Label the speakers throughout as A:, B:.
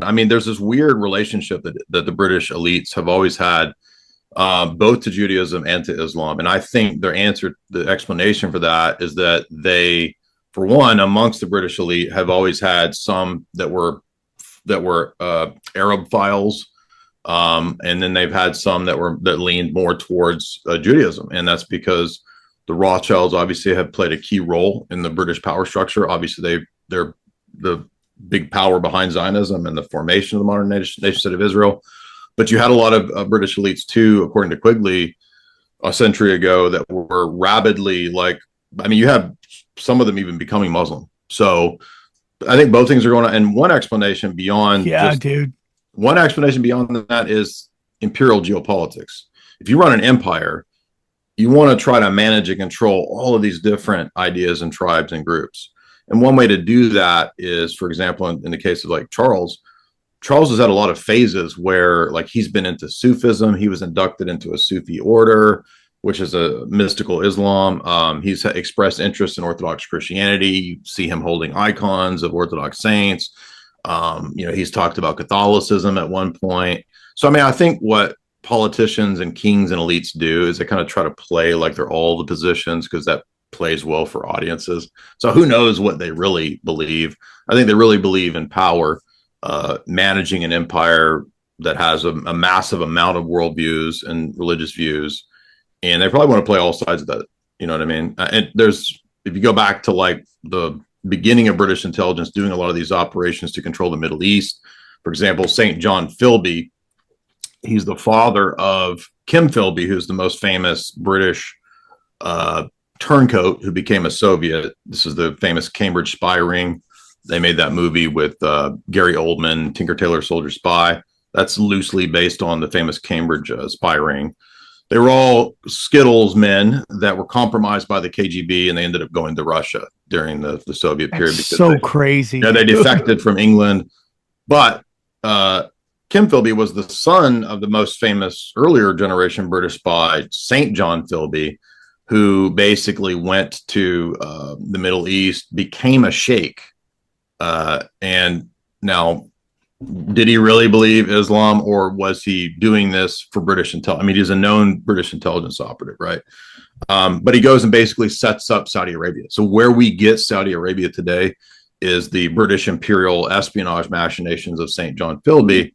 A: I mean, there's this weird relationship that the British elites have always had, both to Judaism and to Islam. And I think the explanation for that is that they, for one, amongst the British elite, have always had some that were Arab files, and then they've had some that leaned more towards Judaism, and that's because the Rothschilds obviously have played a key role in the British power structure. Obviously, they're the big power behind Zionism and the formation of the modern nation state of Israel. But you had a lot of British elites too, according to Quigley, a century ago, that were rabidly you have some of them even becoming Muslim. So I think both things are going on. And one explanation beyond one explanation beyond that is imperial geopolitics. If you run an empire, you want to try to manage and control all of these different ideas and tribes and groups. And one way to do that is, for example, in the case of Charles has had a lot of phases where he's been into Sufism. He was inducted into a Sufi order, which is a mystical Islam. He's expressed interest in Orthodox Christianity. You see him holding icons of Orthodox saints. He's talked about Catholicism at one point. So, I mean, I think what politicians and kings and elites do is they kind of try to play like they're all the positions, because that plays well for audiences. So who knows what they really believe? I think they really believe in power, managing an empire that has a massive amount of worldviews and religious views. And they probably want to play all sides of that. You know what I mean? And if you go back to the beginning of British intelligence doing a lot of these operations to control the Middle East, for example, St. John Philby, he's the father of Kim Philby, who's the most famous British turncoat who became a Soviet. This is the famous Cambridge spy ring. They made that movie with Gary Oldman, Tinker Tailor Soldier Spy. That's loosely based on the famous Cambridge spy ring. They were all Skittles men that were compromised by the KGB, and they ended up going to Russia during the Soviet period.
B: That's so crazy.
A: They defected from England. But Kim Philby was the son of the most famous earlier generation British spy, St. John Philby, who basically went to the Middle East, became a sheikh. And now, did he really believe Islam, or was he doing this for British intelligence? I mean, he's a known British intelligence operative, right? But he goes and basically sets up Saudi Arabia. So where we get Saudi Arabia today is the British imperial espionage machinations of St. John Philby,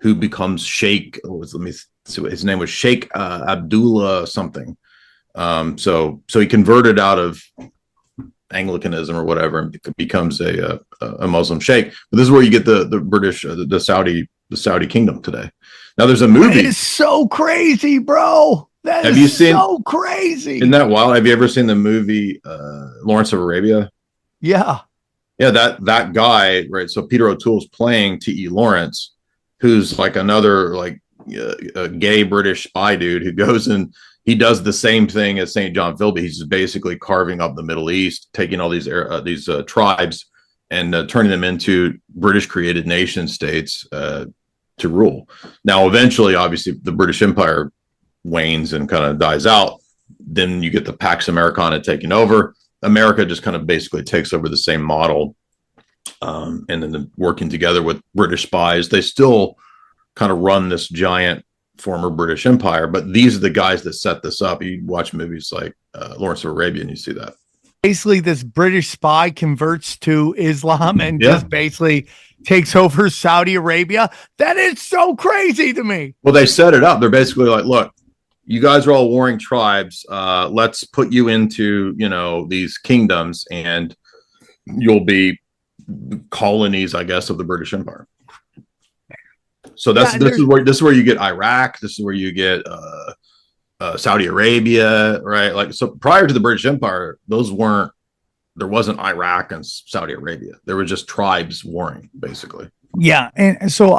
A: who becomes Sheikh. Let me see what his name was. Sheikh Abdullah something. So he converted out of Anglicanism or whatever and becomes a Muslim sheikh. But this is where you get the British, the Saudi kingdom today. Now there's a movie.
B: It is so crazy, bro. Have you seen? So crazy.
A: Isn't that wild? Have you ever seen the movie Lawrence of Arabia?
B: Yeah.
A: Yeah, that guy, right? So Peter O'Toole's playing T.E. Lawrence, who's another a gay British spy dude who goes and he does the same thing as St. John Philby. He's just basically carving up the Middle East, taking all these tribes and turning them into British created nation states to rule. Now, eventually, obviously, the British Empire wanes and kind of dies out. Then you get the Pax Americana taking over. America just kind of basically takes over the same model, and then working together with British spies. They still kind of run this giant former British Empire, but these are the guys that set this up. You watch movies like Lawrence of Arabia and you see that.
B: Basically, this British spy converts to Islam and just basically takes over Saudi Arabia. That is so crazy to me.
A: Well, they set it up. They're basically like, look, you guys are all warring tribes. Let's put you into, these kingdoms and you'll be colonies, I guess, of the British Empire. So this is where you get Iraq. This is where you get Saudi Arabia, right? So prior to the British Empire, there wasn't Iraq and Saudi Arabia. There were just tribes warring, basically.
B: Yeah, and so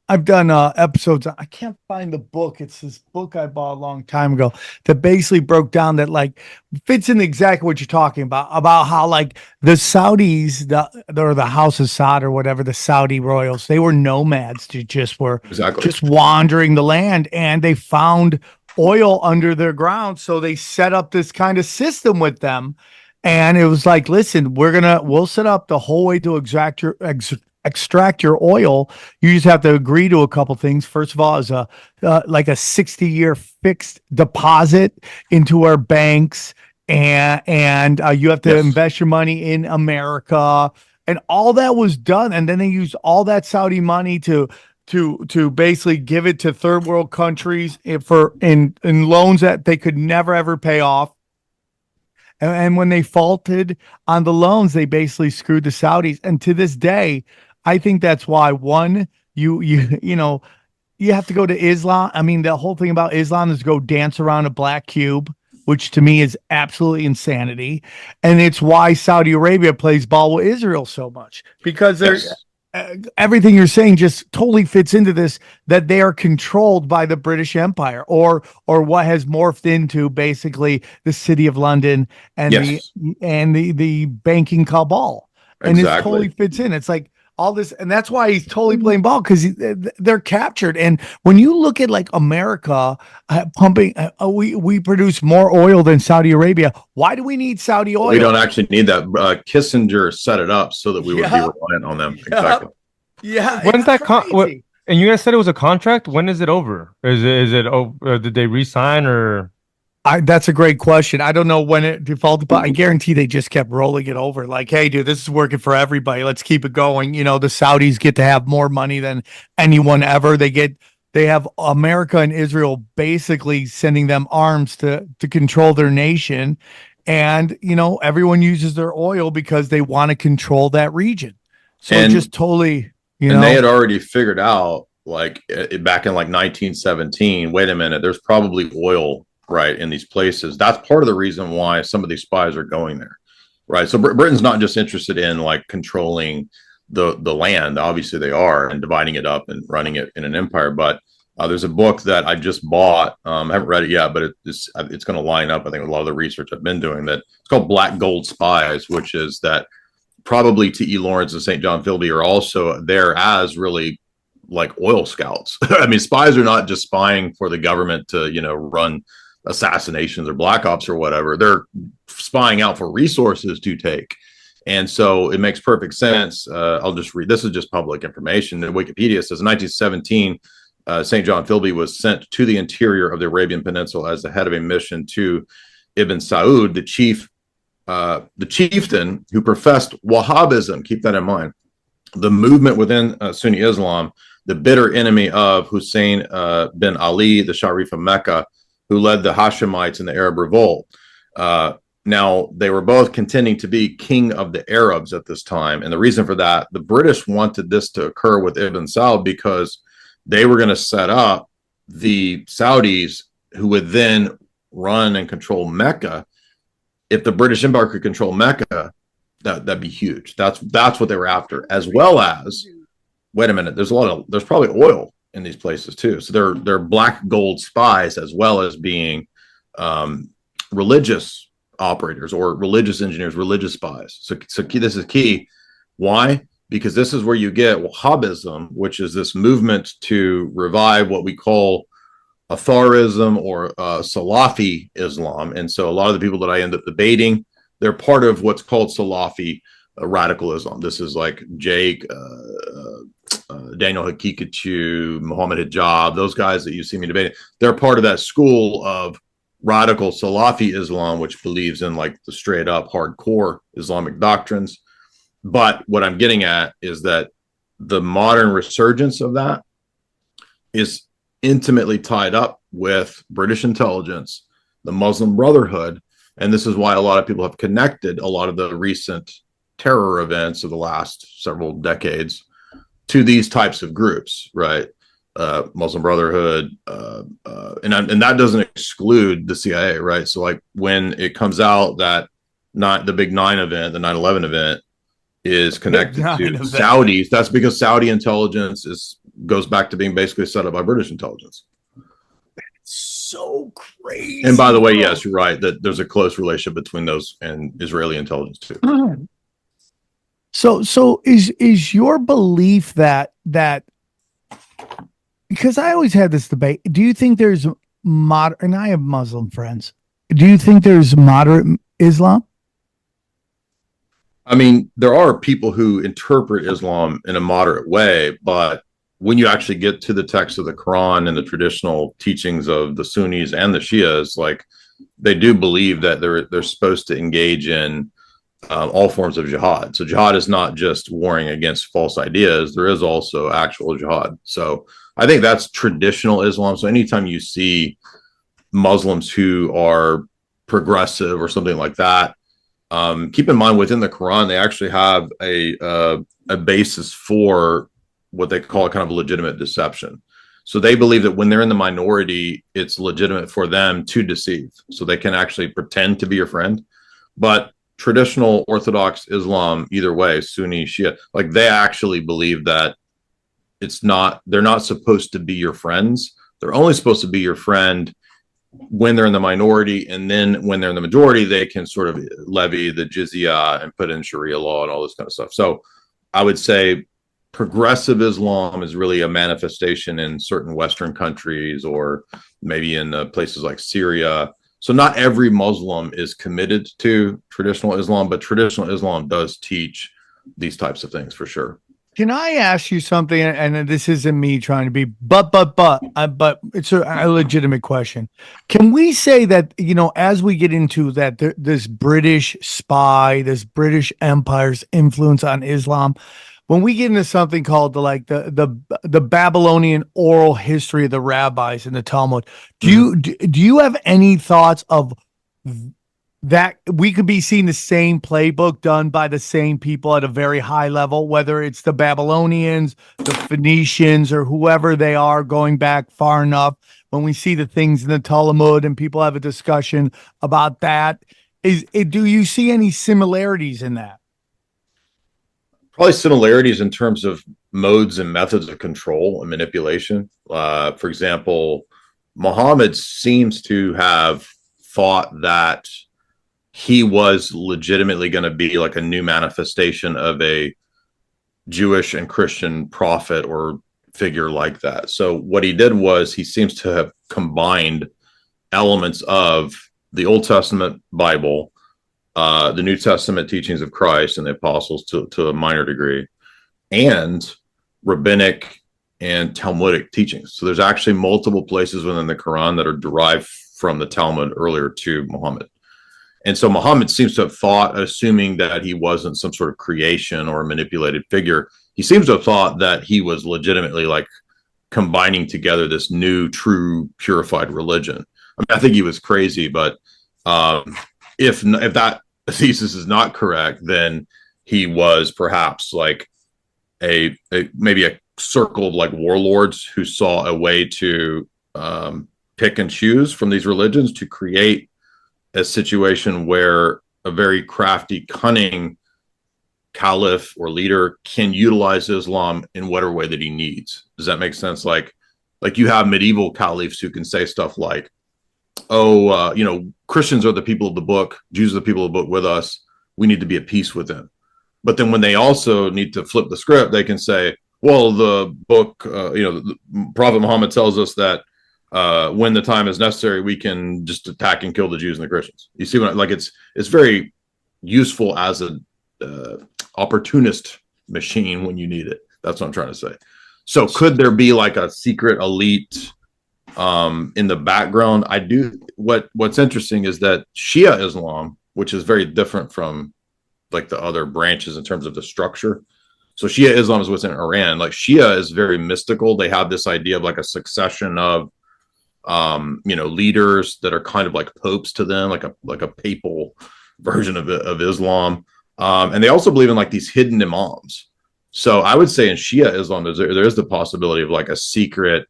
B: I've done episodes. I can't find the book. It's this book I bought a long time ago that basically broke down that fits in exactly what you're talking about how the Saudis, or the House of Saud or whatever, the Saudi royals, they were nomads. They just were just wandering the land, and they found oil under their ground. So they set up this kind of system with them. And it was listen, we'll set up the whole way to extract extract your oil, you just have to agree to a couple things. First of all, is a like a 60-year fixed deposit into our banks, and you have to
A: Yes.
B: invest your money in America, and all that was done. And then they used all that Saudi money to basically give it to third world countries in loans that they could never ever pay off. And when they faulted on the loans, they basically screwed the Saudis. And to this day, I think that's why one, you have to go to Islam. I mean, the whole thing about Islam is go dance around a black cube, which to me is absolutely insanity. And it's why Saudi Arabia plays ball with Israel so much, because they're
A: Yes.
B: everything you're saying just totally fits into this, that they are controlled by the British Empire, or what has morphed into basically the City of London and
A: Yes.
B: the banking cabal. And it totally
A: Exactly.
B: fits in. It's like all this, and that's why he's totally playing ball, because they're captured. And when you look at like America pumping, we produce more oil than Saudi Arabia. Why do we need Saudi oil?
A: We don't actually need that. Kissinger set it up so that we would be
B: Yeah.
A: reliant on them.
B: Yeah.
A: Exactly.
B: Yeah,
C: When's
B: it's
C: that
B: crazy.
C: and you guys said it was a contract. When is it over? Is it over? Did they re-sign or?
B: That's a great question. I don't know when it defaulted, but I guarantee they just kept rolling it over. Like, hey, dude, this is working for everybody. Let's keep it going. You know, the Saudis get to have more money than anyone ever. They have America and Israel basically sending them arms to control their nation. And, everyone uses their oil because they want to control that region. So
A: And-
B: just totally,
A: And they had already figured out, like back in like 1917, wait a minute, there's probably oil right in these places. That's part of the reason why some of these spies are going there, right? So Britain's not just interested in like controlling the land. Obviously they are, and dividing it up and running it in an empire. But there's a book that I just bought. I haven't read it yet, but it's going to line up, I think, with a lot of the research I've been doing. That it's called Black Gold Spies, which is that probably T.E. Lawrence and St. John Philby are also there as really like oil scouts. I mean, spies are not just spying for the government to, run assassinations or black ops or whatever. They're spying out for resources to take. And so it makes perfect sense. I'll just read. This is just public information. Wikipedia says in 1917, St. John Philby was sent to the interior of the Arabian Peninsula as the head of a mission to Ibn Saud, the chieftain who professed Wahhabism. Keep that in mind. The movement within Sunni Islam, the bitter enemy of Hussein bin Ali, the Sharif of Mecca, who led the Hashemites in the Arab Revolt. Now, they were both contending to be king of the Arabs at this time. And the reason for that, the British wanted this to occur with Ibn Saud because they were going to set up the Saudis, who would then run and control Mecca. If the British Empire could control Mecca, that'd be huge. That's what they were after, as well as, wait a minute, there's probably oil in these places too. So they're black gold spies, as well as being religious operators or religious engineers, religious spies. So this is key. Why? Because this is where you get Wahhabism, which is this movement to revive what we call Atharism or Salafi Islam. And so a lot of the people that I end up debating, they're part of what's called Salafi radical Islam. This is like Jake, Daniel Hakikachu, Muhammad Hijab, those guys that you see me debating. They're part of that school of radical Salafi Islam, which believes in like the straight up hardcore Islamic doctrines. But what I'm getting at is that the modern resurgence of that is intimately tied up with British intelligence, the Muslim Brotherhood. And this is why a lot of people have connected a lot of the recent terror events of the last several decades to these types of groups, right? Muslim Brotherhood, and that doesn't exclude the CIA, right? So like when it comes out that the big 9 event, the 9/11 event, is connected to Saudis, that's because Saudi intelligence goes back to being basically set up by British intelligence.
B: So crazy.
A: And by the way, yes, you're right that there's a close relationship between those and Israeli intelligence too.
B: So is your belief that because I always had this debate, do you think there's and I have Muslim friends, do you think there's moderate Islam?
A: I mean, there are people who interpret Islam in a moderate way, but when you actually get to the text of the Quran and the traditional teachings of the Sunnis and the Shias, like they do believe that they're supposed to engage in all forms of jihad. So jihad is not just warring against false ideas. There is also actual jihad. So I think that's traditional Islam. So anytime you see Muslims who are progressive or something like that, keep in mind within the Quran they actually have a basis for what they call a kind of legitimate deception. So they believe that when they're in the minority, it's legitimate for them to deceive. So they can actually pretend to be your friend. But traditional Orthodox Islam, either way, Sunni, Shia, like they actually believe that they're not supposed to be your friends. They're only supposed to be your friend when they're in the minority, and then when they're in the majority, they can sort of levy the jizya and put in Sharia law and all this kind of stuff. So I would say progressive Islam is really a manifestation in certain Western countries or maybe in places like Syria. So not every Muslim is committed to traditional Islam, but traditional Islam does teach these types of things for sure.
B: Can I ask you something? And this isn't me trying to be, but it's a legitimate question. Can we say that, as we get into that, this British spy, this British Empire's influence on Islam, when we get into something called the Babylonian oral history of the rabbis in the Talmud, do you have any thoughts of that we could be seeing the same playbook done by the same people at a very high level, whether it's the Babylonians, the Phoenicians, or whoever they are going back far enough? When we see the things in the Talmud and people have a discussion about that, do you see any similarities in that?
A: Probably similarities in terms of modes and methods of control and manipulation. For example, Muhammad seems to have thought that he was legitimately going to be like a new manifestation of a Jewish and Christian prophet or figure like that. So what he did was he seems to have combined elements of the Old Testament Bible, the New Testament teachings of Christ and the apostles to a minor degree, and rabbinic and Talmudic teachings. So there's actually multiple places within the Quran that are derived from the Talmud earlier to Muhammad. And so Muhammad seems to have thought, assuming that he wasn't some sort of creation or a manipulated figure, he seems to have thought that he was legitimately like combining together this new, true, purified religion. I mean, I think he was crazy, but if that thesis is not correct, then he was perhaps like maybe a circle of like warlords who saw a way to pick and choose from these religions to create a situation where a very crafty, cunning caliph or leader can utilize Islam in whatever way that he needs. Does that make sense? Like you have medieval caliphs who can say stuff like, Christians are the people of the book, Jews are the people of the book with us. We need to be at peace with them. But then when they also need to flip the script, they can say, well, the book, the Prophet Muhammad tells us that when the time is necessary, we can just attack and kill the Jews and the Christians. You see what it's very useful as a opportunist machine when you need it. That's what I'm trying to say. So could there be like a secret elite in the background? What's interesting is that Shia Islam, which is very different from like the other branches in terms of the structure. So Shia Islam is what's in Iran. Like Shia is very mystical. They have this idea of like a succession of leaders that are kind of like popes to them, like a papal version of Islam. And they also believe in like these hidden imams. So I would say in Shia Islam, there is the possibility of like a secret,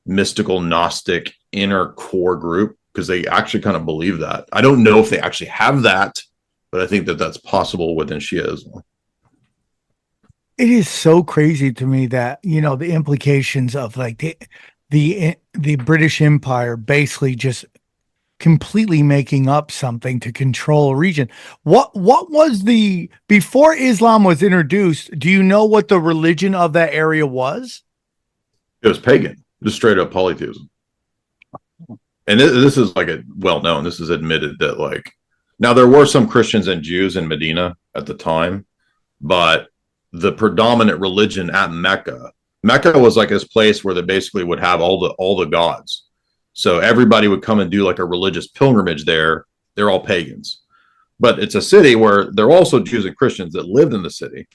A: mystical, Gnostic inner core group, because they actually kind of believe that. I don't know if they actually have that, but I think that that's possible within Shia Islam.
B: It is so crazy to me that, the implications of like the British Empire basically just completely making up something to control a region. What was before Islam was introduced, do you know what the religion of that area was?
A: It was pagan, just straight up polytheism. And this is like well known. This is admitted that like Now there were some Christians and Jews in Medina at the time, but the predominant religion at Mecca was like this place where they basically would have all the gods. So everybody would come and do like a religious pilgrimage there. They're all pagans. But it's a city where there are also Jews and Christians that lived in the city.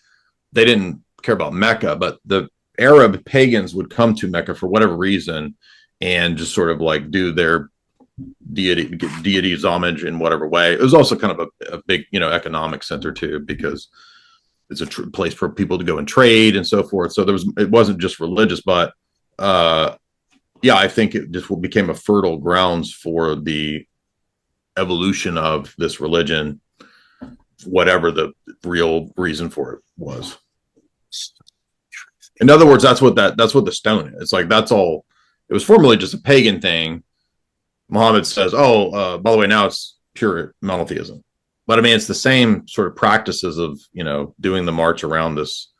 A: They didn't care about Mecca, but the Arab pagans would come to Mecca for whatever reason and just sort of like do their deity's homage in whatever way. It was also kind of a big, economic center too, because it's a place for people to go and trade and so forth. So it wasn't just religious, but yeah, I think it just became a fertile grounds for the evolution of this religion, whatever the real reason for it was. In other words, that's what the stone is. It's like, that's all. It was formerly just a pagan thing. Muhammad says, by the way, now it's pure monotheism. But I mean, it's the same sort of practices of, doing the march around this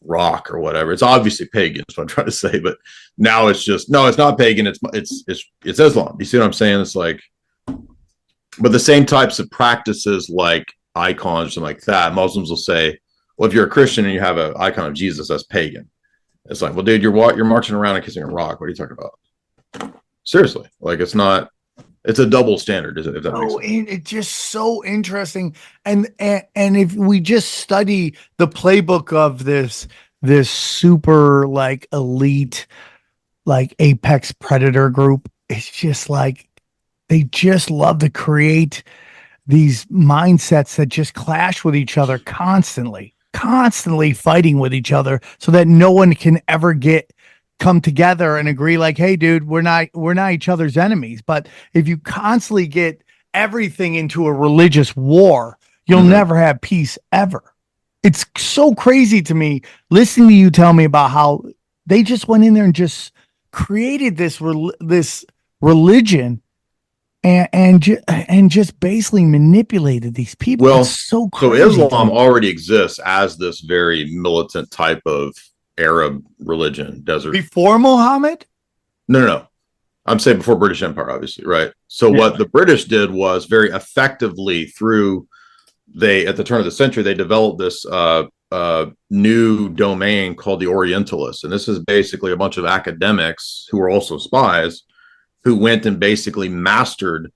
A: rock or whatever. It's obviously pagan, is what I'm trying to say. But now it's just, no, it's not pagan. It's Islam. You see what I'm saying? It's like, but the same types of practices like icons and like that, Muslims will say, well, if you're a Christian and you have an icon of Jesus, that's pagan. It's like, well, dude, you're marching around and kissing a rock. What are you talking about? Seriously, like it's a double standard. If that makes sense.
B: It's just so interesting. And if we just study the playbook of this super like elite, like apex predator group, it's just like, they just love to create these mindsets that just clash with each other constantly fighting with each other so that no one can ever come together and agree like, hey dude, we're not each other's enemies. But if you constantly get everything into a religious war, you'll never have peace ever. It's so crazy to me listening to you tell me about how they just went in there and just created this religion and just basically manipulated these people.
A: Well,
B: it's so crazy.
A: So Islam already exists as this very militant type of Arab religion, desert.
B: Before Muhammad?
A: No. I'm saying before British Empire, obviously, right? So what the British did was very effectively at the turn of the century, they developed this new domain called the Orientalists. And this is basically a bunch of academics who were also spies who went and basically mastered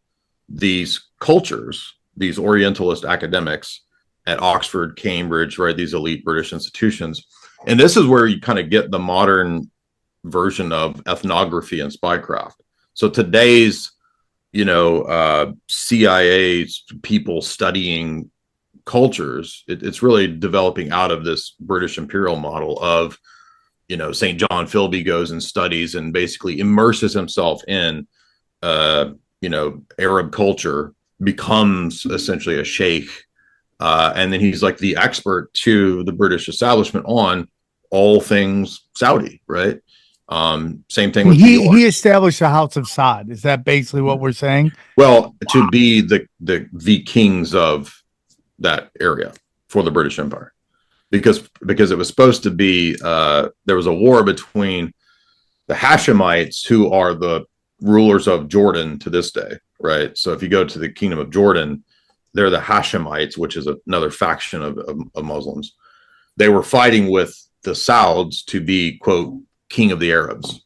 A: these cultures, these Orientalist academics at Oxford, Cambridge, right? These elite British institutions. And this is where you kind of get the modern version of ethnography and spycraft. So today's, CIA people studying cultures, it's really developing out of this British Imperial model of, St. John Philby goes and studies and basically immerses himself in, Arab culture, becomes essentially a sheikh. And then he's like the expert to the British establishment on all things Saudi, right? Same thing with
B: he established the House of Saud. Is that basically what we're saying?
A: Well, to be the kings of that area for the British Empire. Because it was supposed to be there was a war between the Hashemites, who are the rulers of Jordan to this day, right? So if you go to the Kingdom of Jordan, they're the Hashemites, which is another faction of Muslims. They were fighting with the Sauds to be, quote, king of the Arabs.